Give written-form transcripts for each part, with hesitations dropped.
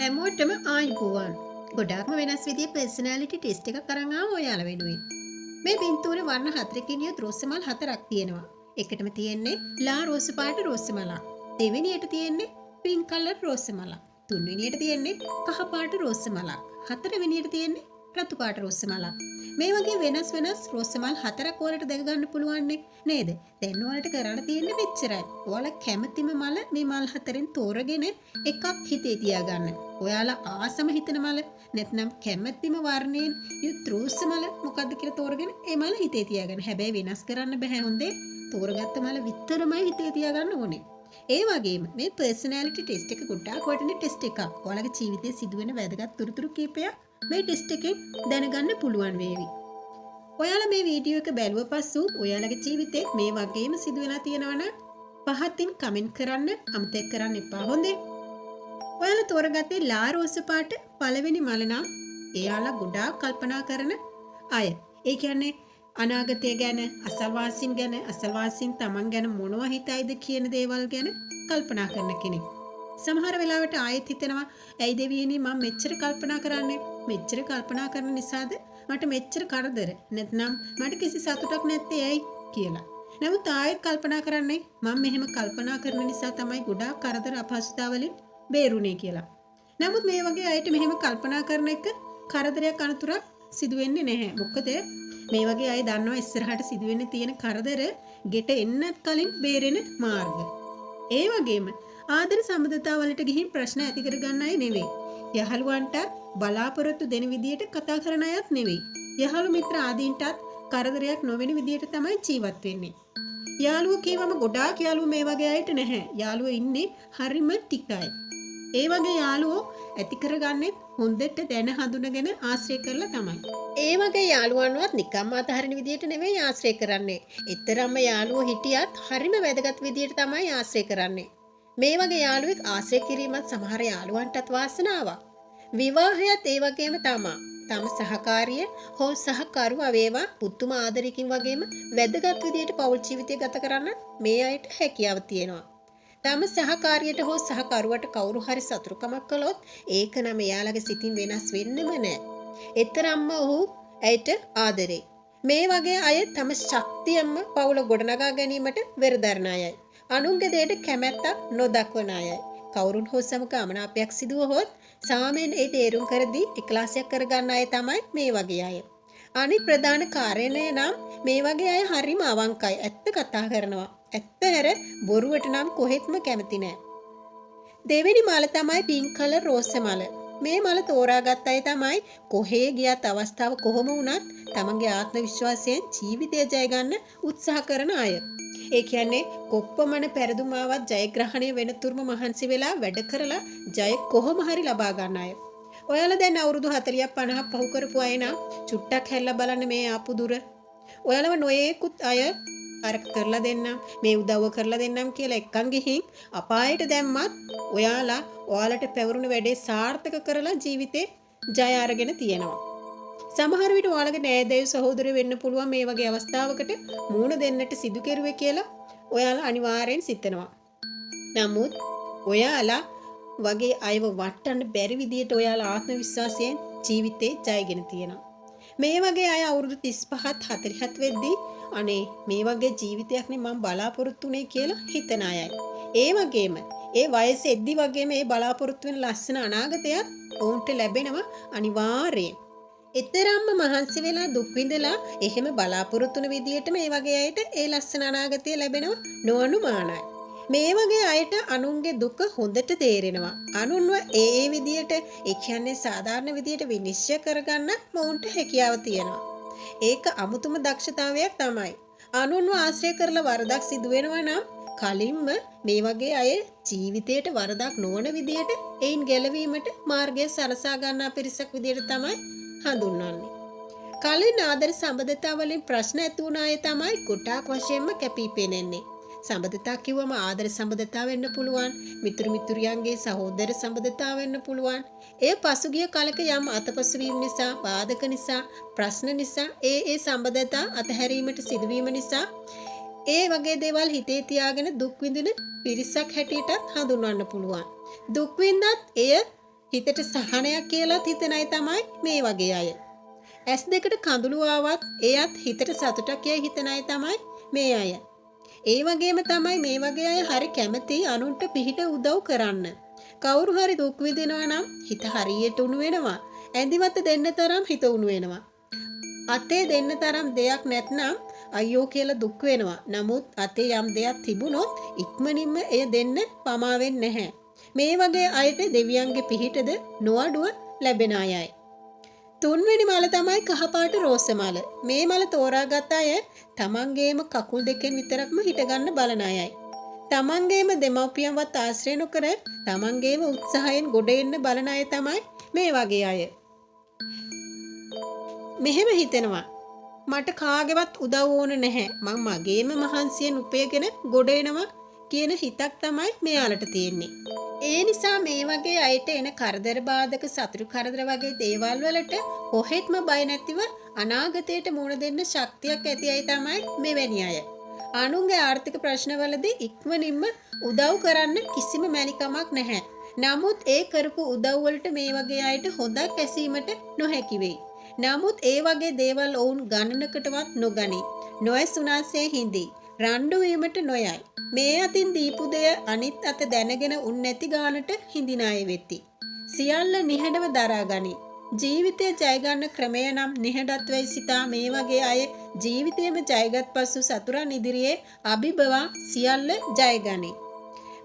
හැමෝටම ආයිබෝවන්. ගොඩාක්ම වෙනස් විදිහේ පර්සනැලිටි ටෙස්ට් එකක් අරන් ආවා ඔයාලා වෙනුවෙන්. මේ පින්තූරේ වර්ණ හතරකින් යුත් රෝස මල් හතරක් තියෙනවා. එකටම තියෙන්නේ ලා රෝස පාට රෝස මලක්. දෙවෙනියට තියෙන්නේ පින්ක් කලර් රෝස මලක්. තුන්වෙනියට තියෙන්නේ කහ පාට රෝස මලක්. හතරවෙනියට තියෙන්නේ රතු පාට රෝස මලක්. මේ වගේ වෙනස් වෙනස් රෝස මල් හතරක් ඔයාලට දැක ගන්න පුළුවන් නේද? දැන් ඔයාලට කරන්න තියෙන්නේ මෙච්චරයි. ඔයාලා කැමතිම මල මේ මල් හතරෙන් තෝරගෙන එකක් හිතේ තියාගන්න. ඔයාලා ආසම හිතන මල නැත්නම් කැමතිම වර්ණයෙන් යුත් රෝස මල මොකද්ද කියලා තෝරගෙන ඒ මල හිතේ තියාගන්න. හැබැයි වෙනස් කරන්න බෑ හොඳේ. තෝරගත්ත මල විතරමයි හිතේ තියාගන්න ඕනේ. ඒ වගේම මේ පර්සනැලිටි ටෙස්ට් එක ගොඩාක් වටින ටෙස්ට් එකක්. ඔයාලගේ ජීවිතයේ සිදුවෙන වැදගත් තොරතුරු කීපයක් මේ ටෙස්ට් එකෙන් දැනගන්න පුළුවන් වේවි. ඔයාලා මේ වීඩියෝ එක බැලුව පසු ඔයාලගේ ජීවිතේ මේ වගේම සිදුවෙලා තියෙනවා නම් පහතින් කමෙන්ට් කරන්න අමතක කරන්න එපා හොඳේ. ඔයාලා තෝරගත්තේ ලා රෝස පාට පළවෙනි මල නම් එයාලා ගොඩාක් කල්පනා කරන අය. ඒ කියන්නේ අනාගතය ගැන, අසල්වාසීන් තමන් ගැන මොනවා හිතයිද කියන දේවල් ගැන කල්පනා කරන කෙනෙක්. සමහර වෙලාවට ආයෙත් හිතෙනවා ඇයි දෙවියනි මම මෙච්චර කල්පනා කරන්නේ? මෙච්චර කල්පනා කරන නිසාද මට මෙච්චර කරදර නැත්නම් මට කිසි සතුටක් නැත්තේ ඇයි කියලා. නමුත් ආයෙත් කල්පනා කරන්නේ මම මෙහෙම කල්පනා කරන නිසා තමයි ගොඩාක් කරදර අපහසුතාව වලින් බේරුනේ කියලා. නමුත් මේ වගේ අයට මෙහෙම කල්පනා කරන එක කරදරයක් අනතුරක් සිදු වෙන්නේ නැහැ. මොකද මේ වගේ අය දන්නවා ඉස්සරහට සිදු වෙන්න තියෙන කරදර ගෙට එන්නත් කලින් බේරෙන මාර්ග. ඒ වගේම ආදර සම්බන්ධතාව වලට ගිහින් ප්‍රශ්න ඇති කර ගන්න අය නෙවෙයි. යහළුවන්ට බලාපොරොත්තු දෙන විදියට කතා කරන අයත් නෙවෙයි. යහළු මිත්‍ර ආදීන්ටත් කරදරයක් නොවන විදියට තමයි ජීවත් වෙන්නේ. යාළුවෝ කියවම ගොඩාක් යාළුවෝ මේ වගේ අයට නැහැ. යාළුවෝ ඉන්නේ හරිම ටිකයි. ඒ වගේ යාළුවෝ ඇති කරගන්නෙත් හොඳට දැන හඳුනගෙන ආශ්‍රය කරලා තමයි. ඒ වගේ යාළුවන්වත් නිකම්ම අතහරින විදියට නෙවෙයි ආශ්‍රය කරන්නේ. ඊතරම්ම යාළුවෝ හිටියත් හරිම වැදගත් විදියට තමයි ආශ්‍රය කරන්නේ. මේ වගේ යාළුවෙක් ආශ්‍රය කිරීමත් සමහර යාළුවන්ටත් වාසනාවක්. විවාහයත් ඒ වගේම තමයි. තම සහකාරිය හෝ සහකරුවා වේවා පුදුම ආදරයකින් වගේම වැදගත් විදියට පෞල් ජීවිතය ගත කරන්න මේ අයට හැකියාව තියෙනවා. තම සහකාරියට හෝ සහකරුවට කවුරු හරි සතුරුකමක් කළොත් ඒක නම් එයාලගේ සිතින් වෙනස් වෙන්නෙම නෑ. එතරම්ම ඔහු ඇයට ආදරේ. මේ වගේ අය තම ශක්තියෙන්ම පවුල ගොඩනගා ගැනීමට වෙරදරන අයයි. අනුන්ගේ දෙයට කැමැත්තක් නොදක්වන අයයි. කවුරුන් හෝ සමග අමනාපයක් සිදුවහොත් සාමයෙන් ඒ තේරුම් කරදී එකලාසයක් කරගන්න අය තමයි මේ වගේ අය. අනිත් ප්‍රධාන කාරණය නම් මේ වගේ අය හරිම අවංකයි. ඇත්ත කතා කරනවා. ඇත්ත හැර බොරුවට නම් කොහෙත්ම කැමති නෑ. දෙවෙනි මල තමයි පින්ක් කලර් රෝස මල. මේ මල තෝරාගත් අය තමයි කොහේ ගියත් අවස්ථාව කොහොම වුණත් තමන්ගේ ආත්ම විශ්වාසයෙන් ජීවිතය ජය ගන්න උත්සාහ කරන අය. ඒ කියන්නේ කොප්පමණ පෙරදුම් ආවත් ජයග්‍රහණය වෙනතුරුම මහන්සි වෙලා වැඩ කරලා ජය කොහොම හරි ලබා ගන්න අය. ඔයාලා දැන් අවුරුදු 40ක් 50ක් පහු කරපු අය නම් චුට්ටක් හැල්ලා බලන්න මේ ආපු දුර. ඔයාලව නොයේකුත් අය අරක කරලා දෙන්නම් මේ උදව්ව කරලා දෙන්නම් කියලා එක්කන් ගිහින් අපායට දැම්මත් ඔයාලට පැවරුණු වැඩේ සාර්ථක කරලා ජීවිතේ ජය අරගෙන තියෙනවා. සමහර විට ඔයාලගේ නෑදෑයෝ සහෝදරයෝ වෙන්න පුළුවන් මේ වගේ අවස්ථාවකට මූණ දෙන්නට සිදු කෙරුවේ කියලා ඔයාලා අනිවාර්යෙන් සිතනවා. නමුත් ඔයාලා වගේ අයව වටන්න බැරි විදියට ඔයාලා ආත්ම විශ්වාසයෙන් ජීවිතේ ජයගෙන තියෙනවා. මේ වගේ අය අවුරුදු 35ත් 47 වෙද්දී අනේ මේ වගේ ජීවිතයක් නේ මම බලාපොරොත්තු වෙන්නේ කියලා හිතන අයයි. ඒ වගේම ඒ වයසේ එද්දි වගේම ඒ බලාපොරොත්තු වෙන ලස්සන අනාගතයක් ඔවුන්ට ලැබෙනවා අනිවාර්යයෙන්. එතරම්ම මහන්සි වෙලා දුක් විඳලා එහෙම බලාපොරොත්තු වෙන විදියට මේ වගේ අයට ඒ ලස්සන අනාගතය ලැබෙනවා නොඅනුමානයි. මේ වගේ අයට අනුන්ගේ දුක හොඳට තේරෙනවා. අනුන්ව ඒ විදියට ඒ කියන්නේ සාධාරණ විදියට විනිශ්චය කරගන්න මොවුන්ට හැකියාව තියෙනවා. ඒක අමුතුම දක්ෂතාවයක් තමයි. අනුන්ව ආශ්‍රය කරලා වරදක් සිදු වෙනවා නම් කලින්ම මේ වගේ අය ජීවිතයට වරදක් නොවන විදියට ඒයින් ගැලවීමට මාර්ගය සලසා ගන්නා පිරිසක් විදියට තමයි හඳුන්වන්නේ. කලින් ආදර සම්බන්ධතාව වලින් ප්‍රශ්න ඇති වුණ අය තමයි ගොඩාක් වශයෙන්ම කැපී පෙනෙන්නේ. සම්බන්ධතා කිව්වම ආදර සම්බන්ධතාව වෙන්න පුළුවන්, මිතුරු මිතුරියන්ගේ සහෝදර සම්බන්ධතාව වෙන්න පුළුවන්. ඒ පසුගිය කලක යම් අතපසු වීම නිසා, බාධක නිසා, ප්‍රශ්න නිසා ඒ සම්බන්ධතා අතහැරීමට සිදුවීම නිසා ඒ වගේ දේවල් හිතේ තියාගෙන දුක් විඳින පිරිසක් හැටියට හඳුන්වන්න පුළුවන්. දුක් විඳත් එය හිතට සහනයක් කියලාත් හිතන අය තමයි මේ වගේ අය. ඇස් දෙකට කඳුළු ආවත් එයත් හිතට සතුටක් කියයි හිතන අය තමයි මේ අය. ඒ වගේම තමයි මේ වගේ අය හරි කැමති අනුන්ට පිහිට උදව් කරන්න. කවුරු හරි දුක් විඳිනවා නම් හිත හරියට උණු වෙනවා. ඇඳිමත් දෙන්න තරම් හිත උණු වෙනවා. අතේ දෙන්න තරම් දෙයක් නැත්නම් අයියෝ කියලා දුක් වෙනවා. නමුත් අතේ යම් දෙයක් තිබුණොත් ඉක්මනින්ම එය දෙන්න පමා වෙන්නේ නැහැ. මේ වගේ අයට දෙවියන්ගේ පිහිටද නොඅඩුව ලැබෙන අයයි. තුන්වෙනි මල තමයි කහපාට රෝස මල. මේ මල තෝරාගත් අය තමන්ගේම කකුල් දෙකෙන් විතරක්ම හිටගන්න බලන අයයි. තමන්ගේම දෙමව්පියන්වත් ආශ්‍රය නොකර තමන්ගේම උත්සාහයෙන් ගොඩ එන්න බලන අය තමයි මේ වගේ අය. මෙහෙම හිතෙනවා මට කාගේවත් උදව් ඕන නැහැ. මම මගේම මහන්සියෙන් උපයගෙන ගොඩ එනවා කියන හිතක් තමයි මෙයාලට තියෙන්නේ. ඒ නිසා මේ වගේ අයට එන කරදර බාධක සතුරු කරදර වගේ දේවල් වලට කොහෙත්ම බය නැතිව අනාගතයට මුහුණ දෙන්න ශක්තියක් ඇති අය තමයි මෙවැනි අය. අනුන්ගේ ආර්ථික ප්‍රශ්නවලදී ඉක්මනින්ම උදව් කරන්න කිසිම මැලිකමක් නැහැ. නමුත් ඒ කරපු උදව් වලට මේ වගේ අයට හොඳක් ඇසීමට නොහැකි වෙයි. නමුත් ඒ වගේ දේවල් ඔවුන් ගණනකටවත් නොගනි. නොඇසුනාසේ හිඳි. රණ්ඩු වීමට නොයයි. මේ අතින් දීපු දෙය අනිත් අත දැනගෙන උන් නැති ගානට හිඳින අය වෙති. සියල්ල නිහඬව දරාගනි. ජීවිතය ජයගන්න ක්‍රමය නම් නිහඬත්වයි සිතා මේ වගේ අය ජීවිතයම ජයගත් පසු සතුරන් ඉදිරියේ අභිබවා සියල්ල ජයගනි.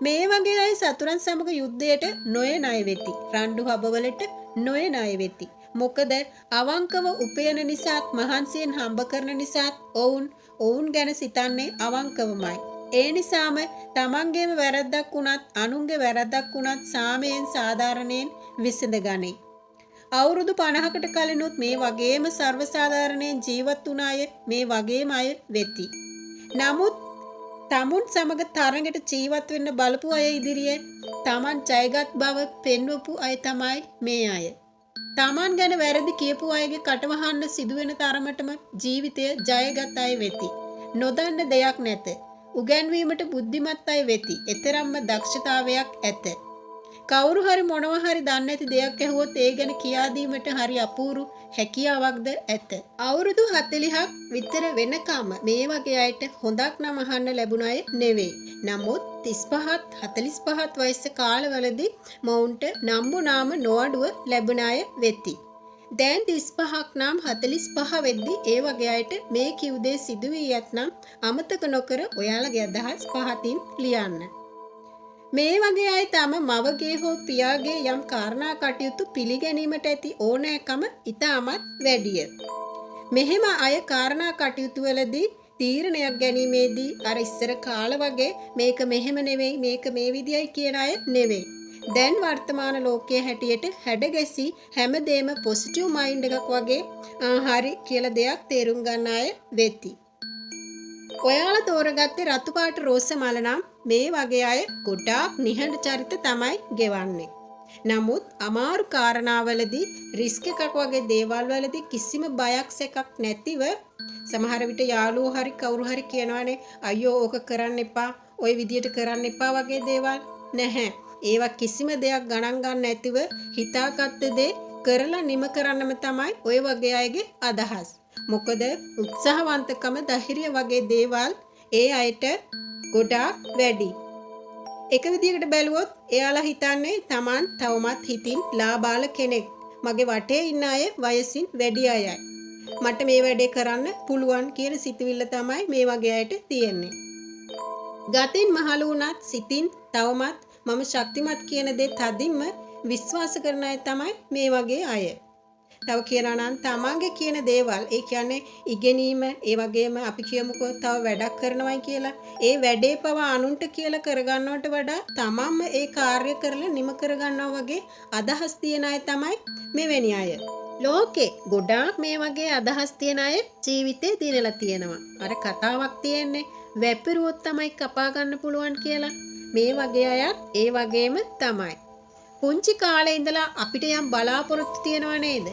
මේ වගේ අය සතුරන් සමග යුද්ධයට නොයන අය වෙති. රණ්ඩු හබවලට නොයන අය වෙති. මොකද අවංකව උපයන නිසාත් මහන්සියෙන් හම්බ කරන නිසාත් ඔවුන් ගැන සිතන්නේ අවංකවමයි. ඒ නිසාම තමන්ගේම වැරද්දක් වුණත් අනුන්ගේ වැරද්දක් වුණත් සාමයෙන් සාධාරණයෙන් විසඳගනී. අවුරුදු 50කට කලිනුත් මේ වගේම සර්වසාධාරණයෙන් ජීවත් වුණ අය මේ වගේම අය වෙති. නමුත් තමුන් සමග තරඟට ජීවත් වෙන්න බලපු අය ඉදිරියේ තමන් ජයගත් බව පෙන්වපු අය තමයි මේ අය. තමන් ගැන වැරදි කියපු අයගේ කටවහන්න සිදුවෙන තරමටම ජීවිතය ජයගත් අය වෙති. නොදන්න දෙයක් නැත. උගන්වීමට බුද්ධිමත් අය වෙති. එතරම්ම දක්ෂතාවයක් ඇත. කවුරු හරි මොනවා හරි දන්නේ නැති දෙයක් ඇහුවොත් ඒ ගැන කියා දීමට හරි අපූරු හැකියාවක්ද ඇත. අවුරුදු 40ක් විතර වෙනකම් මේ වගේ අයට හොඳක් නම් අහන්න ලැබුණ අය නෙවෙයි. නමුත් 35ත් 45ත් වයස කාලවලදී මොවුන්ට නම්බු නාම නොඅඩුව ලැබුණ අය වෙති. දැන් 35ක් නම් 45 වෙද්දී ඒ වගේ අයට මේ කිව් දේ සිදු වී ඇතනම් අමතක නොකර ඔයාලගේ අදහස් පහතින් ලියන්න. මේ වගේ අය තම මවගේ හෝ පියාගේ යම් කාරණා කටයුතු පිළිගැනීමට ඇති ඕනෑකම ඉතාමත් වැඩිය. මෙහෙම අය කාරණා කටයුතු වලදී තීරණයක් ගැනීමේදී අර ඉස්සර කාල වගේ මේක මෙහෙම නෙවෙයි මේක මේ විදියයි කියන අය නෙවෙයි. දැන් වර්තමාන ලෝකයේ හැටියට හැඩගැසි හැමදේම පොසිටිව් මයින්ඩ් එකක් වගේ හරි කියලා දෙයක් තේරුම් ගන්න අය වෙති. ඔයාලා තෝරගත්තේ රතු පාට රෝස මල නම් මේ වගේ අය ගොඩාක් නිහඬ චරිත තමයි ගෙවන්නේ. නමුත් අමාරු කාරණාවලදී රිස්ක් එකක් වගේ දේවල් වලදී කිසිම බයක් සැකක් නැතිව සමහර විට යාළුවෝ හරි කවුරු හරි කියනවානේ අයියෝ ඕක කරන්න එපා, ওই විදියට කරන්න එපා වගේ දේවල් නැහැ. ඒවා කිසිම දෙයක් ගණන් ගන්න නැතිව හිතාගත්ත දේ කරලා නිම කරන්නම තමයි ওই වගේ අයගේ අදහස්. මොකද උත්සාහවන්තකම ධෛර්යය වගේ දේවල් ඒ අයට ගොඩාක් වැඩි. එක විදිහකට බැලුවොත් එයාලා හිතන්නේ Taman තවමත් හිතින් ලාබාල කෙනෙක්. මගේ වටේ ඉන්න අය වයසින් වැඩි අයයි. මට මේ වැඩේ කරන්න පුළුවන් කියන සිතුවිල්ල තමයි මේ වගේ අයට තියෙන්නේ. ගතින් මහලු වුණත් සිතින් තවමත් මම ශක්තිමත් කියන දේ තදින්ම විශ්වාස කරන අය තමයි මේ වගේ අය. තව කියනවා නම් තමන්ගේ කියන දේවල් ඒ කියන්නේ ඉගෙනීම ඒ වගේම අපි කියමුකෝ තව වැඩක් කරනවායි කියලා ඒ වැඩේ පවා අනුන්ට කියලා කරගන්නවට වඩා තමන්ම ඒ කාර්ය කරලා නිම කරගන්නවා වගේ අදහස් තියන අය තමයි මෙවැනි අය. ලෝකේ ගොඩාක් මේ වගේ අදහස් තියන අය ජීවිතේ දිනලා තියෙනවා. අර කතාවක් තියෙන්නේ වැපිරුවොත් තමයි කපා ගන්න පුළුවන් කියලා. මේ වගේ අයත් ඒ වගේම තමයි. පුංචි කාලේ ඉඳලා අපිට යම් බලාපොරොත්තු තියනව නේද?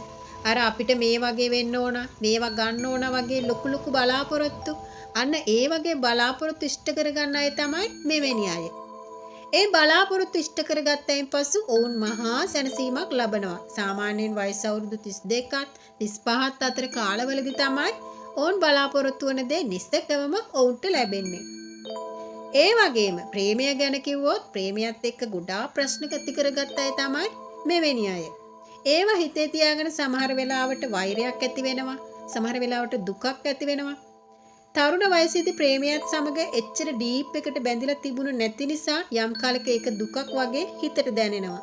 අර අපිට මේ වගේ වෙන්න ඕන, මේවා ගන්න ඕන වගේ ලොකු ලොකු බලාපොරොත්තු. අන්න ඒ වගේ බලාපොරොත්තු ඉෂ්ට කරගන්න අය තමයි මෙවැනි අය. ඒ බලාපොරොත්තු ඉෂ්ට කරගත්තයින් පසු ඔවුන් මහා සැනසීමක් ලබනවා. සාමාන්‍යයෙන් වයස අවුරුදු 32ත් 35ත් අතර කාලවලදී තමයි ඔවුන් බලාපොරොත්තු වන දේ නිස්සකවම ඔවුන්ට ලැබෙන්නේ. ඒ වගේම ප්‍රේමය ගැන කිව්වොත් ප්‍රේමයත් එක්ක ගොඩාක් ප්‍රශ්න ඇති කරගත්ත අය තමයි මෙවැනි අය. ඒවා හිතේ තියාගෙන සමහර වෙලාවට වෛරයක් ඇති වෙනවා. සමහර වෙලාවට දුකක් ඇති වෙනවා. තරුණ වයසේදී ප්‍රේමයත් සමග එච්චර ඩීප් එකට බැඳිලා තිබුණු නැති නිසා යම් කාලයක ඒක දුකක් වගේ හිතට දැනෙනවා.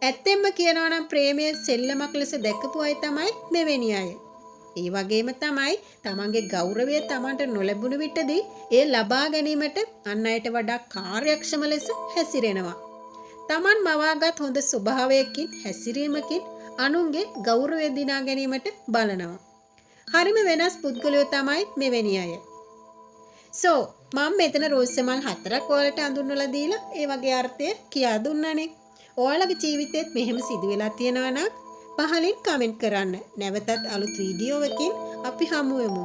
ඇත්තෙන්ම කියනවා නම් ප්‍රේමය සෙල්ලමක් ලෙස දැකපු අය තමයි මෙවැනි අය. ඒ වගේම තමයි තමන්ගේ ගෞරවය තමන්ට නොලැබුණු විටදී ඒ ලබා ගැනීමට අන් අයට වඩා කාර්යක්ෂම ලෙස හැසිරෙනවා. තමන් මවාගත් හොඳ ස්වභාවයකින් හැසිරීමකින් අනුන්ගේ ගෞරවය දිනා ගැනීමට බලනවා. හරිම වෙනස් පුද්ගලයෝ තමයි මෙවැනි අය. මම මෙතන රෝස් මල් 4ක් ඔයාලට අඳුන්වලා දීලා ඒ වගේ අර්ථය කියා දුන්නානේ. ඔයාලගේ ජීවිතේත් මෙහෙම සිදු වෙලා තියෙනවා නම් පහලින් කමෙන්ට් කරන්න. නැවතත් අලුත් වීඩියෝවකින් අපි හමු වෙමු.